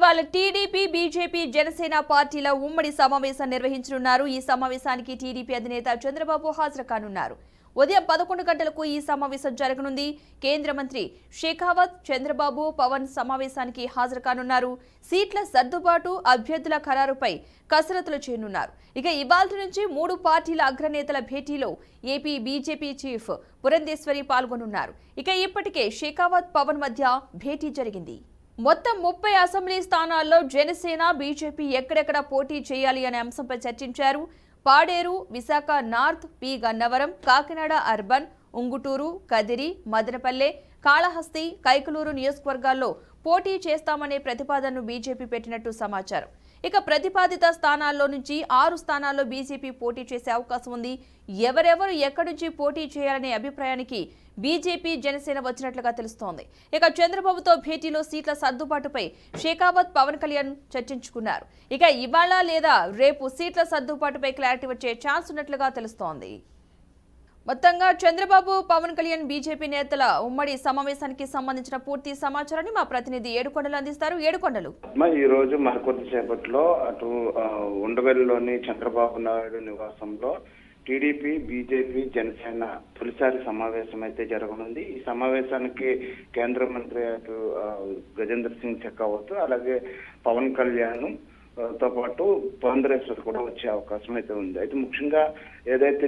ఇవాళ TDP BJP Janasena పార్టీల ఉమ్మడి సమావేశం నిర్వహించనున్నారు. ఈ సమావేశానికి టీడీపీ అధినేత చంద్రబాబు హాజరు కానున్నారు. ఉదయం 11 గంటలకు ఈ సమావేశం జరగనుంది. కేంద్ర మంత్రి షెకావత్, చంద్రబాబు, పవన్ సమావేశానికి హాజరు కానున్నారు. సీట్ల సర్దుబాటు, అభ్యర్థుల ఖరారుపై కసరత్తులు చేయనున్నారు. ఇక ఇవాల్టి నుంచి 3 పార్టీల అగ్రనేతల భేటీలో ఏపీ బీజేపీ చీఫ్ పురంధేశ్వరి పాల్గొనున్నారు. ఇక ఇప్పటికే షెకావత్, పవన్ మధ్య భేటీ జరిగింది. మొత్తం 30 అసెంబ్లీ స్థానాల్లో జనసేన బీజేపీ ఎక్కడెక్కడ పోటీ చేయాలి అనే అంశంపై చర్చించారు. Paderu, Visakha north, P Gannavaram, Kakinada urban, Unguturu, Kadiri, Madanapalle, Kalahasti, Kaikaluru నియోజకవర్గాల్లో పోటీ చేస్తామనే ప్రతిపాదనను బీజేపీ పెట్టినట్టు సమాచారం. ఇక ప్రతిపాదిత స్థానాల్లో నుంచి 6 స్థానాల్లో బీజేపీ పోటీ చేసే అవకాశం ఉంది. ఎవరెవరు ఎక్కడి నుంచి పోటీ చేయాలనే అభిప్రాయానికి బీజేపీ జనసేన వచ్చినట్లుగా తెలుస్తోంది. ఇక చంద్రబాబుతో భేటీలో సీట్ల సర్దుబాటుపై షెకావత్, పవన్ కళ్యాణ్ చర్చించుకున్నారు. ఇక ఇవాళ లేదా రేపు సీట్ల సర్దుబాటుపై క్లారిటీ వచ్చే ఛాన్స్ ఉన్నట్లుగా తెలుస్తోంది. మొత్తంగా చంద్రబాబు, పవన్ కళ్యాణ్ బీజేపీ నేతల ఉమ్మడి సమావేశానికి సంబంధించిన పూర్తి సమాచారాన్ని మా ప్రతినిధి ఏడుకొండలు అందిస్తారు. ఏడుకొండలు, ఈ రోజు మరికొద్దిసేపట్లో అటు ఉండవెల్లిలోని చంద్రబాబు నాయుడు నివాసంలో టీడీపీ, బీజేపీ, జనసేన తొలిసారి సమావేశం అయితే జరగనుంది. ఈ సమావేశానికి కేంద్ర మంత్రి అటు గజేంద్ర సింగ్ షెకావత్, అలాగే పవన్ కళ్యాణ్ తో పాటు పురంధరేశ్వర్ కూడా వచ్చే అవకాశం అయితే ఉంది. అయితే ముఖ్యంగా ఏదైతే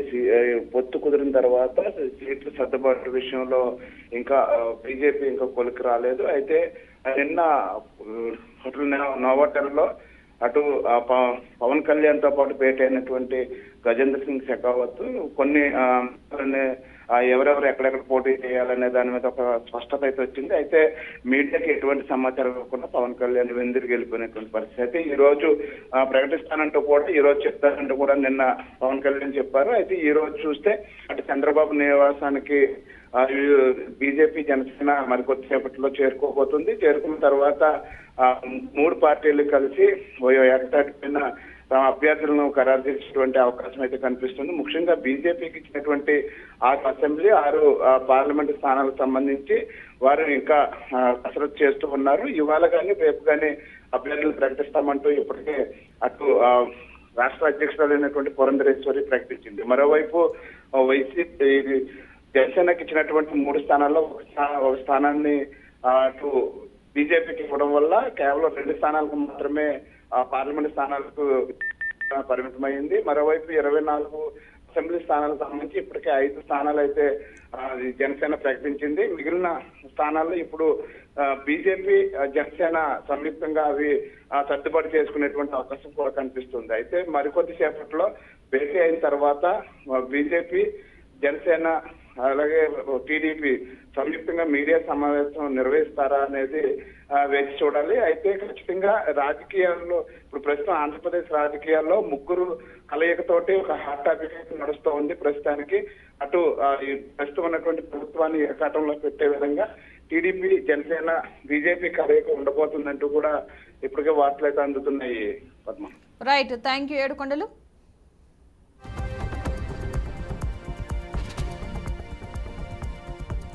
పొత్తు కుదిరిన తర్వాత సీట్ల సర్దుబాటు విషయంలో ఇంకా బీజేపీ ఇంకా కొలికి రాలేదు. అయితే నిన్న హోటల్ నోవాటెల్లో అటు పవన్ కళ్యాణ్ తో పాటు భేటీ అయినటువంటి గజేంద్ర సింగ్ షెకావత్ కొన్ని ఎవరెవరు ఎక్కడెక్కడ పోటీ చేయాలనే దాని మీద ఒక స్పష్టత అయితే వచ్చింది. అయితే మీడియాకి ఎటువంటి సమాచారం ఇవ్వకుండా పవన్ కళ్యాణ్ వెందిరిగి వెళ్ళిపోయినటువంటి పరిస్థితి. అయితే ఈ రోజు ప్రకటిస్తానంటూ కూడా, ఈ రోజు చెప్తానంటూ కూడా నిన్న పవన్ కళ్యాణ్ చెప్పారు. అయితే ఈ రోజు చూస్తే అటు చంద్రబాబు నివాసానికి బీజేపీ, జనసేన మరికొద్దిసేపట్లో చేరుకోబోతుంది. చేరుకున్న తర్వాత 3 పార్టీలు కలిసి ఏకతాటిపైన తమ అభ్యర్థులను ఖరారు చేసేటువంటి అవకాశం అయితే కనిపిస్తుంది. ముఖ్యంగా బీజేపీకి ఇచ్చినటువంటి 6 అసెంబ్లీ, 6 పార్లమెంటు స్థానాలకు సంబంధించి వారు ఇంకా కసరత్తు చేస్తూ ఉన్నారు. ఇవాళ కానీ రేపు కానీ అభ్యర్థులు ప్రకటిస్తామంటూ ఇప్పటికే అటు రాష్ట్ర అధ్యక్షురాలైనటువంటి పురంధరేశ్వరి ప్రకటించింది. మరోవైపు వైసీపీ జనసేనకి ఇచ్చినటువంటి 3 స్థానాల్లో ఒక స్థానాన్ని అటు బీజేపీకి ఇవ్వడం వల్ల కేవలం 2 స్థానాలకు మాత్రమే పార్లమెంట్ స్థానాలకు పరిమితమైంది. మరోవైపు 24 అసెంబ్లీ స్థానాలకు సంబంధించి ఇప్పటికే 5 స్థానాలు అయితే జనసేన ప్రకటించింది. మిగిలిన స్థానాల్లో ఇప్పుడు బీజేపీ, జనసేన సంయుక్తంగా అవి సర్దుబాటు చేసుకునేటువంటి అవకాశం కూడా కనిపిస్తుంది. అయితే మరికొద్ది సేపట్లో భేటీ అయిన తర్వాత బీజేపీ, జనసేన అలాగే టీడీపీ సంయుక్తంగా మీడియా సమావేశం నిర్వహిస్తారా అనేది వేచి చూడాలి. అయితే ఖచ్చితంగా రాజకీయాల్లో ఇప్పుడు ప్రస్తుతం ఆంధ్రప్రదేశ్ రాజకీయాల్లో 3 కలయికతోటి ఒక హాట్ టాపిక్ అయితే నడుస్తూ ఉంది. ప్రస్తుతానికి అటు ఈ ప్రస్తుతం ఉన్నటువంటి ప్రభుత్వాన్ని ఏకాటంలో పెట్టే విధంగా టీడీపీ, జనసేన, బీజేపీ కలయిక ఉండబోతుందంటూ కూడా ఇప్పటికే వార్తలు అయితే అందుతున్నాయి. Padma, right, thank you Yedukondalu.